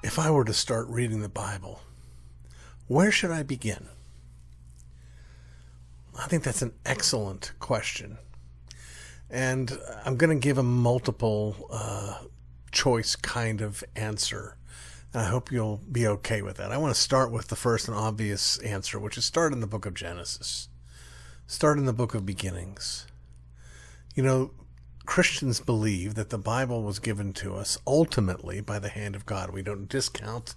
If I were to start reading the Bible, where should I begin? I think that's an excellent question. And I'm going to give a multiple choice kind of answer. And I hope you'll be okay with that. I want to start with the first and obvious answer, which is start in the book of Genesis. Start in the book of beginnings. You know, Christians believe that the Bible was given to us ultimately by the hand of God. We don't discount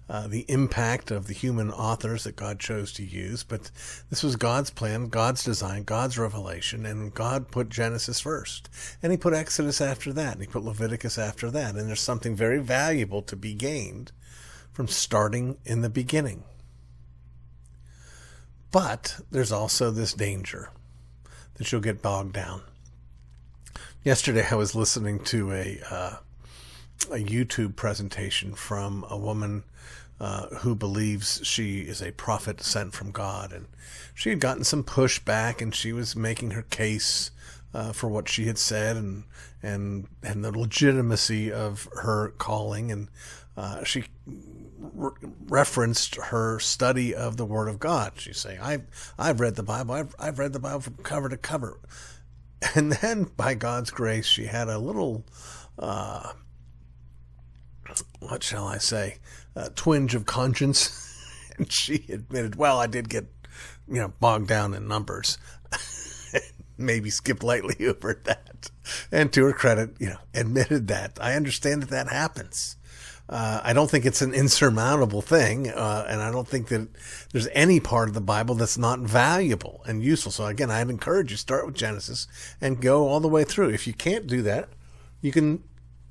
the impact of the human authors that God chose to use, but this was God's plan, God's design, God's revelation, and God put Genesis first. And he put Exodus after that, and he put Leviticus after that. And there's something very valuable to be gained from starting in the beginning. But there's also this danger that you'll get bogged down. Yesterday, I was listening to a YouTube presentation from a woman who believes she is a prophet sent from God, and she had gotten some pushback, and she was making her case for what she had said and the legitimacy of her calling, and she referenced her study of the Word of God. She's saying, "I've read the Bible. I've read the Bible from cover to cover." And then, by God's grace, she had a little, what shall I say, twinge of conscience. And she admitted, well, I did get, bogged down in numbers. Maybe skipped lightly over that. And to her credit, admitted that. I understand that happens. I don't think it's an insurmountable thing, and I don't think that there's any part of the Bible that's not valuable and useful. So again, I'd encourage you to start with Genesis and go all the way through. If you can't do that, you can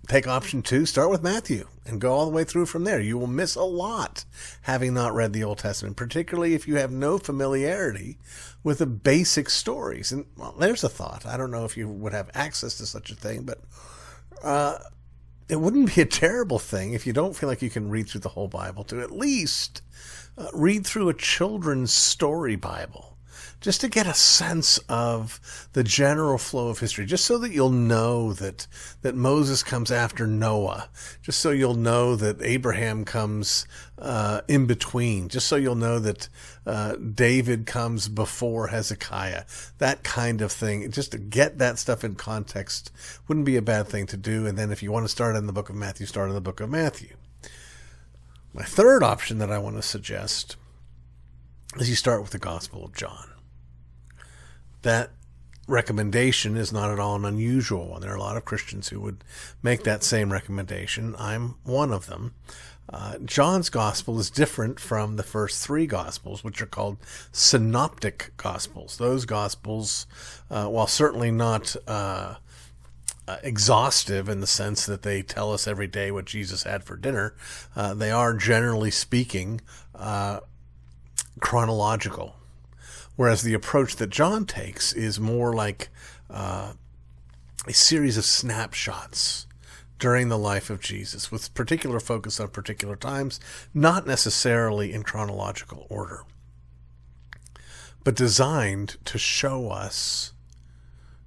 take option 2, start with Matthew and go all the way through from there. You will miss a lot having not read the Old Testament, particularly if you have no familiarity with the basic stories. And well, there's a thought. I don't know if you would have access to such a thing, but it wouldn't be a terrible thing if you don't feel like you can read through the whole Bible to at least read through a children's story Bible, just to get a sense of the general flow of history, just so that you'll know that Moses comes after Noah, just so you'll know that Abraham comes in between, just so you'll know that David comes before Hezekiah, that kind of thing. Just to get that stuff in context wouldn't be a bad thing to do. And then if you want to start in the book of Matthew, start in the book of Matthew. My third option that I want to suggest is you start with the Gospel of John. That recommendation is not at all an unusual one. There are a lot of Christians who would make that same recommendation. I'm one of them. John's Gospel is different from the first 3 Gospels, which are called synoptic Gospels. Those Gospels, while certainly not exhaustive in the sense that they tell us every day what Jesus had for dinner, they are, generally speaking, chronological. Whereas the approach that John takes is more like a series of snapshots during the life of Jesus, with particular focus on particular times, not necessarily in chronological order, but designed to show us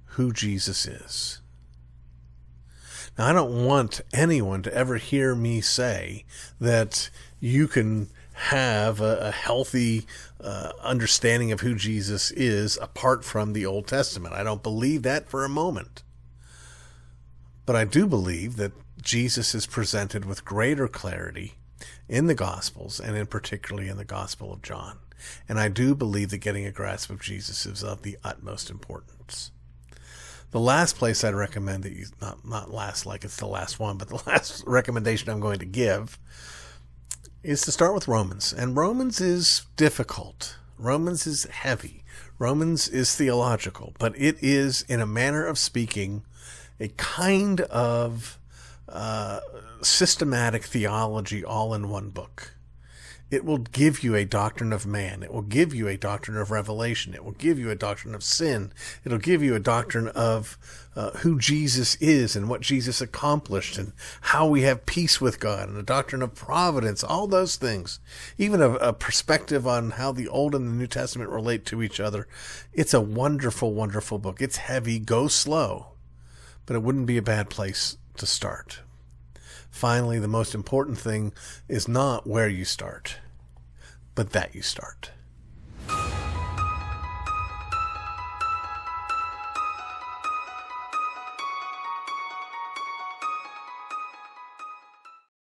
who Jesus is. Now, I don't want anyone to ever hear me say that you can have a healthy understanding of who Jesus is apart from the Old Testament. I don't believe that for a moment. But I do believe that Jesus is presented with greater clarity in the Gospels, and in particularly in the Gospel of John. And I do believe that getting a grasp of Jesus is of the utmost importance. The last place I'd recommend that you, not last like it's the last one, but the last recommendation I'm going to give is to start with Romans. And Romans is difficult. Romans is heavy. Romans is theological, but it is, in a manner of speaking, a kind of systematic theology all in one book. It will give you a doctrine of man. It will give you a doctrine of revelation. It will give you a doctrine of sin. It'll give you a doctrine of who Jesus is and what Jesus accomplished and how we have peace with God, and a doctrine of providence, all those things. Even a perspective on how the Old and the New Testament relate to each other. It's a wonderful, wonderful book. It's heavy. Go slow. But it wouldn't be a bad place to start. finally, the most important thing is not where you start, but that you start.